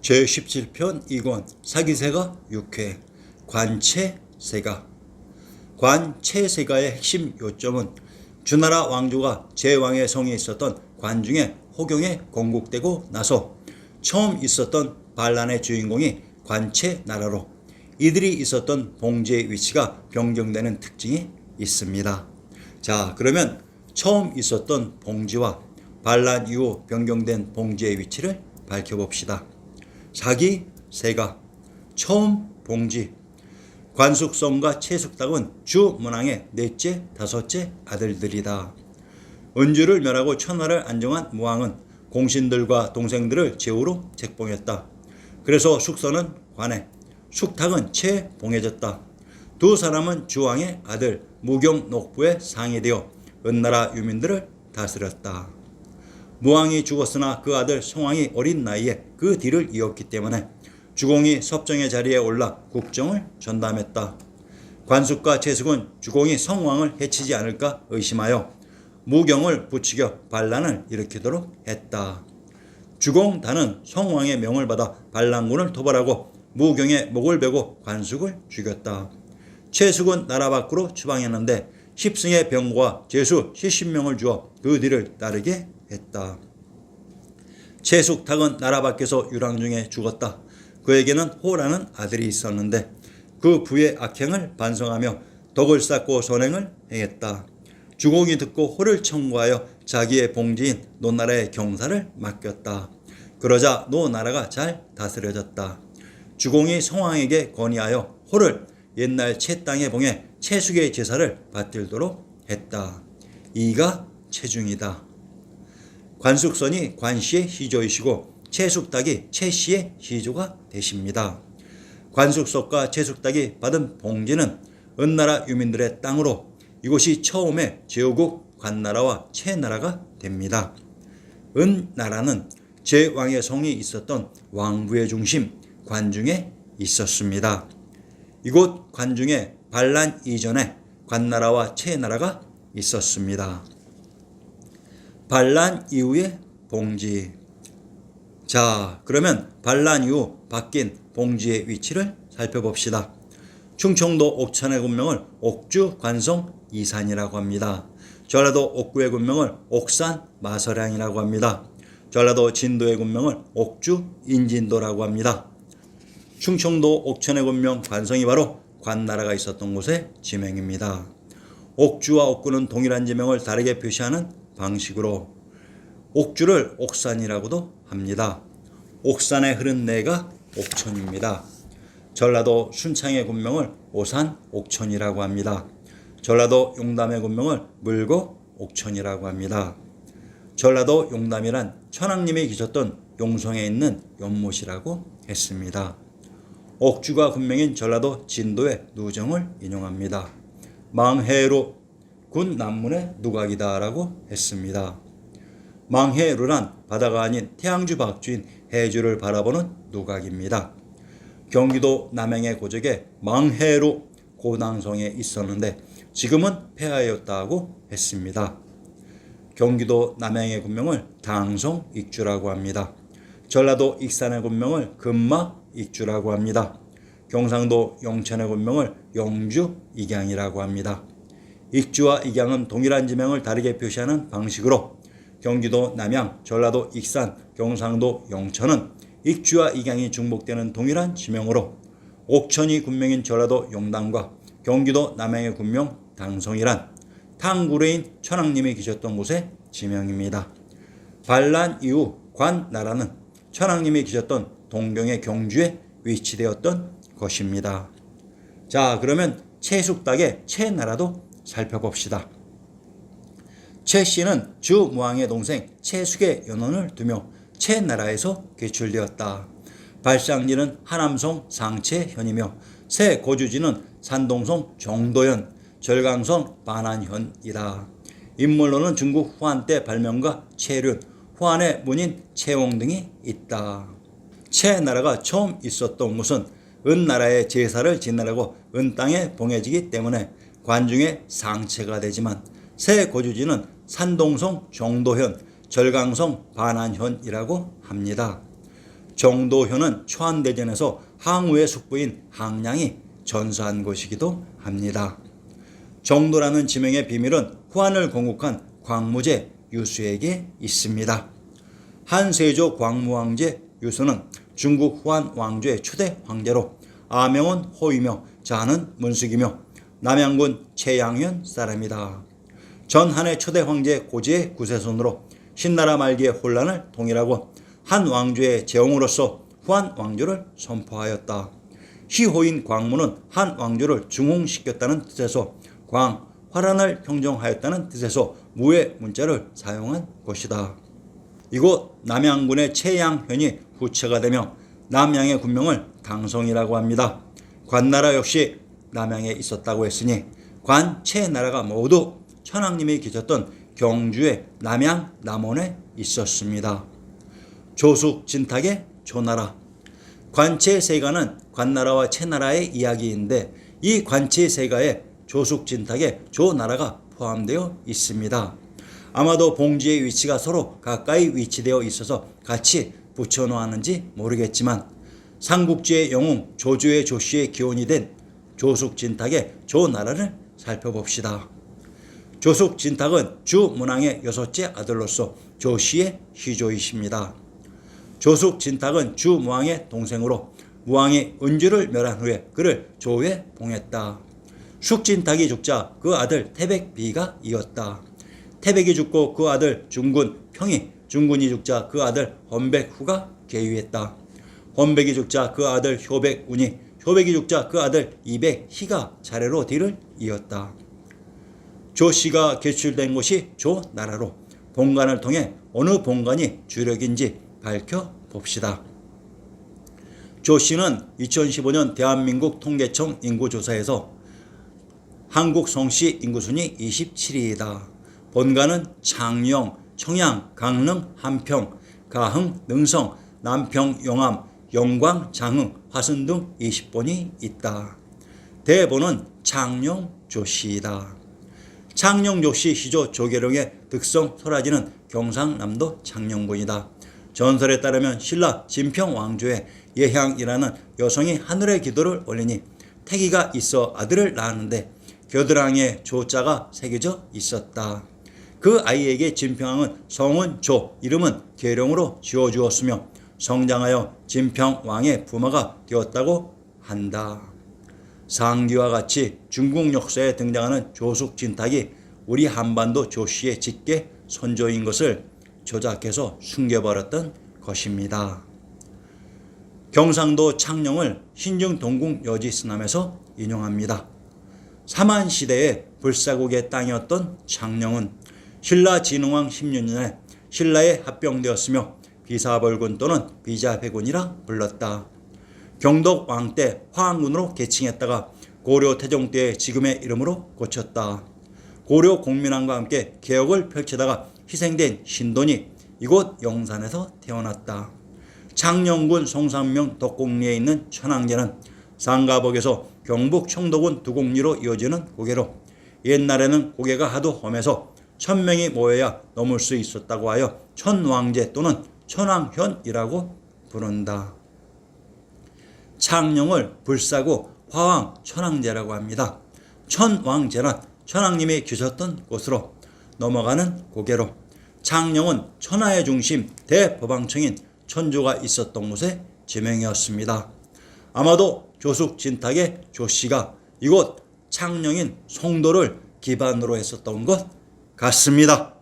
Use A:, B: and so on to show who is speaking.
A: 제17편 2권 사기세가 6회 관체세가. 관체세가의 핵심 요점은 주나라 왕조가 제왕의 성에 있었던 관중의 호경에 건국되고 나서 처음 있었던 반란의 주인공이 관체나라로 이들이 있었던 봉지의 위치가 변경되는 특징이 있습니다. 자, 그러면 처음 있었던 봉지와 반란 이후 변경된 봉지의 위치를 밝혀봅시다. 사기세가, 처음 봉지. 관숙성과 채숙탁은 주문왕의 넷째, 다섯째 아들들이다. 은주를 멸하고 천하를 안정한 무왕은 공신들과 동생들을 제후로 책봉했다. 그래서 숙선은 관에, 숙탁은 채봉해졌다. 두 사람은 주왕의 아들 무경녹부의 상이 되어 은나라 유민들을 다스렸다. 무왕이 죽었으나 그 아들 성왕이 어린 나이에 그 뒤를 이었기 때문에 주공이 섭정의 자리에 올라 국정을 전담했다. 관숙과 채숙은 주공이 성왕을 해치지 않을까 의심하여 무경을 부추겨 반란을 일으키도록 했다. 주공단은 성왕의 명을 받아 반란군을 토벌하고 무경의 목을 베고 관숙을 죽였다. 채숙은 나라 밖으로 추방했는데 십승의 병과 제수 70명을 주어 그 뒤를 따르게 했다. 채숙탁은 나라 밖에서 유랑 중에 죽었다. 그에게는 호라는 아들이 있었는데 그 부의 악행을 반성하며 덕을 쌓고 선행을 행했다. 주공이 듣고 호를 청구하여 자기의 봉지인 노나라의 경사를 맡겼다. 그러자 노나라가 잘 다스려졌다. 주공이 성왕에게 건의하여 호를 옛날 채 땅에 봉해 채숙의 제사를 받들도록 했다. 이가 채중이다. 관숙선이 관씨의 시조이시고 채숙탁이 채씨의 시조가 되십니다. 관숙석과 채숙탁이 받은 봉지는 은나라 유민들의 땅으로 이곳이 처음에 제후국 관나라와 채나라가 됩니다. 은나라는 제왕의 성이 있었던 왕부의 중심 관중에 있었습니다. 이곳 관중에 반란 이전에 관나라와 채나라가 있었습니다. 반란 이후의 봉지. 자, 그러면 반란 이후 바뀐 봉지의 위치를 살펴봅시다. 충청도 옥천의 군명을 옥주 관성 이산이라고 합니다. 전라도 옥구의 군명을 옥산 마서량이라고 합니다. 전라도 진도의 군명을 옥주 인진도라고 합니다. 충청도 옥천의 군명 관성이 바로 관나라가 있었던 곳의 지명입니다. 옥주와 옥구는 동일한 지명을 다르게 표시하는 방식으로 옥주를 옥산이라고도 합니다. 옥산에 흐른 내가 옥천입니다. 전라도 순창의 군명을 오산 옥천이라고 합니다. 전라도 용담의 군명을 물고 옥천이라고 합니다. 전라도 용담이란 천왕님이 계셨던 용성에 있는 연못이라고 했습니다. 옥주가 군명인 전라도 진도의 누정을 인용합니다. 망해루 군 남문의 누각이다 라고 했습니다. 망해루란 바다가 아닌 태양주 박주인 해주를 바라보는 누각입니다. 경기도 남양의 고적에 망해루 고당성에 있었는데 지금은 폐하였다고 했습니다. 경기도 남양의 군명을 당성 익주라고 합니다. 전라도 익산의 군명을 금마 익주라고 합니다. 경상도 영천의 군명을 영주 익양이라고 합니다. 익주와 익양은 동일한 지명을 다르게 표시하는 방식으로 경기도 남양, 전라도 익산, 경상도 영천은 익주와 익양이 중복되는 동일한 지명으로 옥천이 군명인 전라도 용담과 경기도 남양의 군명 당성이란 탕구레인 천왕님이 계셨던 곳의 지명입니다. 반란 이후 관나라는 천왕님이 계셨던 동경의 경주에 위치되었던 것입니다. 자, 그러면 채숙탁의 채나라도 살펴봅시다. 채씨는 주무왕의 동생 채숙의 연원을 두며 채나라에서 개출되었다. 발상지는 하남성 상채현이며 새 거주지는 산동성 정도현, 절강성 반안현이다. 인물로는 중국 후한 때 발명가 채륜, 후한의 문인 채홍 등이 있다. 채나라가 처음 있었던 곳은 은나라의 제사를 지내라고 은땅에 봉해지기 때문에 관중의 상체가 되지만 새 거주지는 산동성 정도현, 절강성 반안현이라고 합니다. 정도현은 초안대전에서 항우의 숙부인 항량이 전사한 곳이기도 합니다. 정도라는 지명의 비밀은 후한을 건국한 광무제 유수에게 있습니다. 한세조 광무왕제 유수는 중국 후한 왕조의 초대 황제로 아명은 호이며 자는 문숙이며 남양군 채양현 사람이다. 전한의 초대 황제 고지의 구세손으로 신나라 말기의 혼란을 통일하고 한 왕조의 제홍으로서 후한 왕조를 선포하였다. 희호인 광무는 한 왕조를 중흥시켰다는 뜻에서 화란을 평정하였다는 뜻에서 무의 문자를 사용한 것이다. 이곳 남양군의 채양현이 후처가 되며 남양의 군명을 당성이라고 합니다. 관나라 역시 남양에 있었다고 했으니 관, 채 나라가 모두 천황님이 계셨던 경주의 남양, 남원에 있었습니다. 조숙, 진탁의 조나라. 관채 세가는 관나라와 채나라의 이야기인데 이 관채 세가에 조숙, 진탁의 조나라가 포함되어 있습니다. 아마도 봉지의 위치가 서로 가까이 위치되어 있어서 같이 붙여놓았는지 모르겠지만 삼국지의 영웅 조주의 조씨의 기원이 된 조숙, 진탁의 조나라를 살펴봅시다. 조숙, 진탁은 주문왕의 6째 아들로서 조씨의 희조이십니다. 조숙, 진탁은 주무왕의 동생으로 무왕이 은주를 멸한 후에 그를 조에 봉했다. 숙진탁이 죽자 그 아들 태백비가 이었다. 태백이 죽고 그 아들 중군 평이, 중군이 죽자 그 아들 헌백후가 계위했다. 헌백이 죽자 그 아들 효백운이, 효백이 죽자 그 아들 이백희가 차례로 뒤를 이었다. 조씨가 개출된 곳이 조나라로 본관을 통해 어느 본관이 주력인지 밝혀봅시다. 조씨는 2015년 대한민국 통계청 인구조사에서 한국 성씨 인구순위 27위이다. 본관은 창녕, 청양, 강릉, 한평, 가흥, 능성, 남평, 영암, 영광, 장흥, 화순 등 20본이 있다. 대본은 창녕 조씨이다. 창녕 조씨 시조 조계룡의 득성 소라지는 경상남도 창녕군이다. 전설에 따르면 신라 진평 왕조의 예향이라는 여성이 하늘의 기도를 올리니 태기가 있어 아들을 낳았는데 겨드랑이에 조자가 새겨져 있었다. 그 아이에게 진평왕은 성은 조, 이름은 계룡으로 지어주었으며 성장하여 진평왕의 부모가 되었다고 한다. 상기와 같이 중국 역사에 등장하는 조숙, 진탁이 우리 한반도 조씨의 직계 선조인 것을 조작해서 숨겨버렸던 것입니다. 경상도 창녕을 신증 동국 여지스남에서 인용합니다. 삼한시대의 불사국의 땅이었던 창녕은 신라 진흥왕 16년에 신라에 합병되었으며 비사벌군 또는 비자회군이라 불렀다. 경덕 왕 때 화항군으로 개칭했다가 고려 태종 때 지금의 이름으로 고쳤다. 고려 공민왕과 함께 개혁을 펼치다가 희생된 신돈이 이곳 영산에서 태어났다. 창녕군 송산명 덕곡리에 있는 천왕제는 상가복에서 경북 청도군 두곡리로 이어지는 고개로 옛날에는 고개가 하도 험해서 1000명이 모여야 넘을 수 있었다고 하여 천왕제 또는 천왕현이라고 부른다. 창녕을 불사고 화왕 천왕제라고 합니다. 천왕제는 천왕님이 계셨던 곳으로 넘어가는 고개로 창녕은 천하의 중심 대법왕청인 천조가 있었던 곳의 지명이었습니다. 아마도 조숙, 진탁의 조씨가 이곳 창녕인 송도를 기반으로 했었던 것 같습니다.